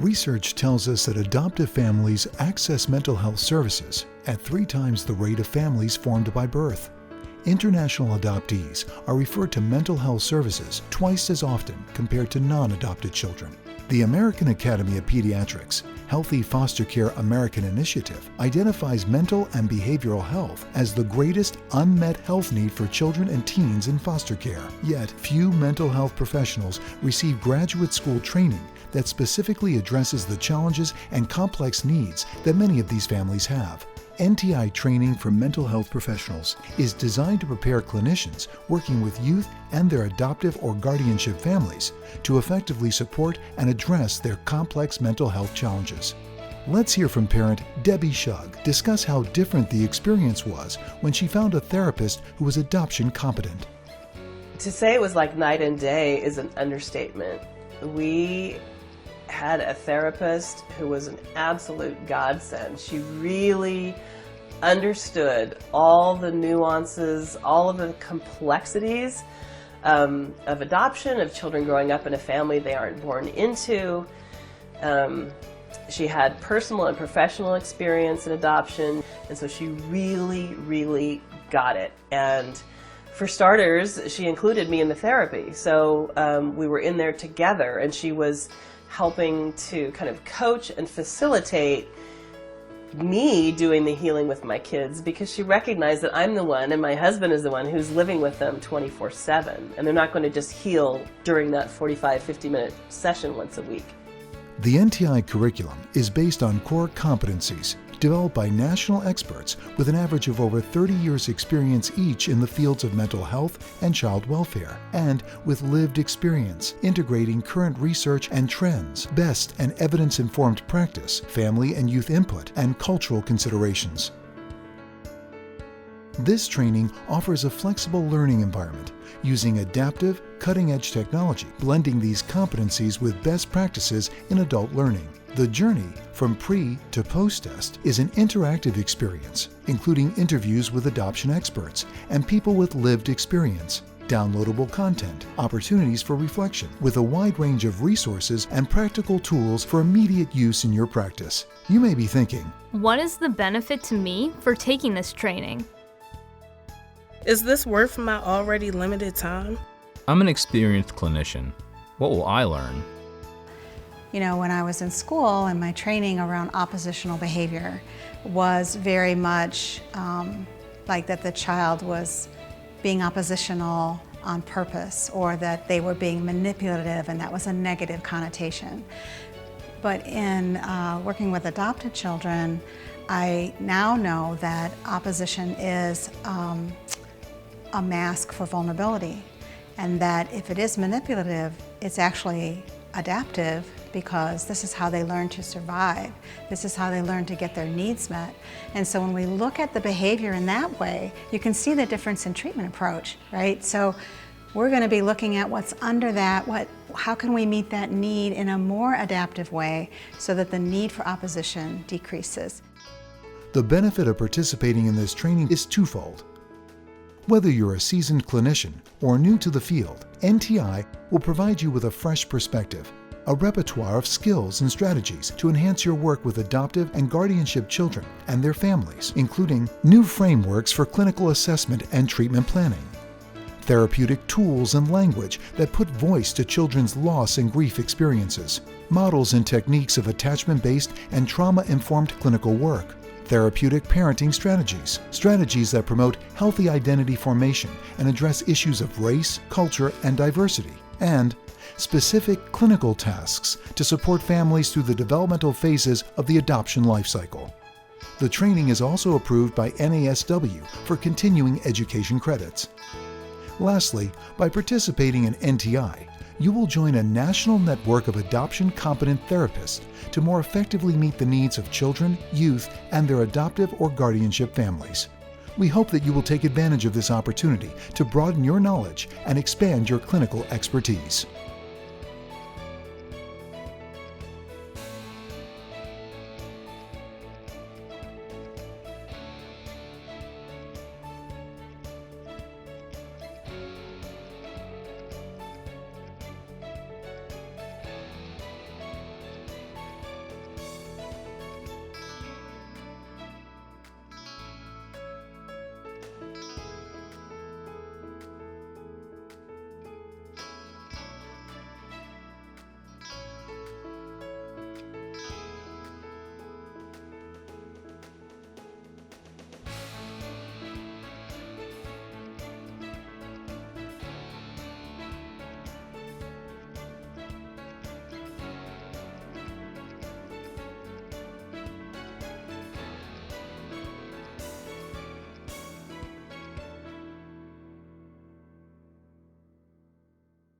Research tells us that adoptive families access mental health services at 3 times the rate of families formed by birth. International adoptees are referred to mental health services twice as often compared to non-adopted children. The American Academy of Pediatrics Healthy Foster Care American Initiative identifies mental and behavioral health as the greatest unmet health need for children and teens in foster care. Yet, few mental health professionals receive graduate school training that specifically addresses the challenges and complex needs that many of these families have. NTI training for mental health professionals is designed to prepare clinicians working with youth and their adoptive or guardianship families to effectively support and address their complex mental health challenges. Let's hear from parent Debbie Shug discuss how different the experience was when she found a therapist who was adoption competent. To say it was like night and day is an understatement. We had a therapist who was an absolute godsend. She really understood all the nuances, all of the complexities of adoption, of children growing up in a family they aren't born into. She had personal and professional experience in adoption, and so she really got it. And for starters, she included me in the therapy, so we were in there together, and she was helping to kind of coach and facilitate me doing the healing with my kids, because she recognized that I'm the one, and my husband is the one, who's living with them 24/7, and they're not going to just heal during that 45-50-minute session once a week. The NTI curriculum is based on core competencies developed by national experts with an average of over 30 years experience each in the fields of mental health and child welfare, and with lived experience, integrating current research and trends, best and evidence-informed practice, family and youth input, and cultural considerations. This training offers a flexible learning environment using adaptive, cutting-edge technology, blending these competencies with best practices in adult learning. The journey from pre to post-test is an interactive experience, including interviews with adoption experts and people with lived experience, downloadable content, opportunities for reflection, with a wide range of resources and practical tools for immediate use in your practice. You may be thinking, what is the benefit to me for taking this training? Is this worth my already limited time? I'm an experienced clinician. What will I learn? You know, when I was in school and my training around oppositional behavior was very much like that the child was being oppositional on purpose, or that they were being manipulative, and that was a negative connotation. But in working with adopted children, I now know that opposition is a mask for vulnerability, and that if it is manipulative, it's actually adaptive, because this is how they learn to survive. This is how they learn to get their needs met. And so when we look at the behavior in that way, you can see the difference in treatment approach, right? So we're going to be looking at what's under that, how can we meet that need in a more adaptive way so that the need for opposition decreases. the benefit of participating in this training is twofold. Whether you're a seasoned clinician or new to the field, NTI will provide you with a fresh perspective, a repertoire of skills and strategies to enhance your work with adoptive and guardianship children and their families, including new frameworks for clinical assessment and treatment planning, therapeutic tools and language that put voice to children's loss and grief experiences, models and techniques of attachment-based and trauma-informed clinical work, therapeutic parenting strategies, strategies that promote healthy identity formation and address issues of race, culture, and diversity, and specific clinical tasks to support families through the developmental phases of the adoption life cycle. The training is also approved by NASW for continuing education credits. Lastly, by participating in NTI, you will join a national network of adoption-competent therapists to more effectively meet the needs of children, youth, and their adoptive or guardianship families. We hope that you will take advantage of this opportunity to broaden your knowledge and expand your clinical expertise.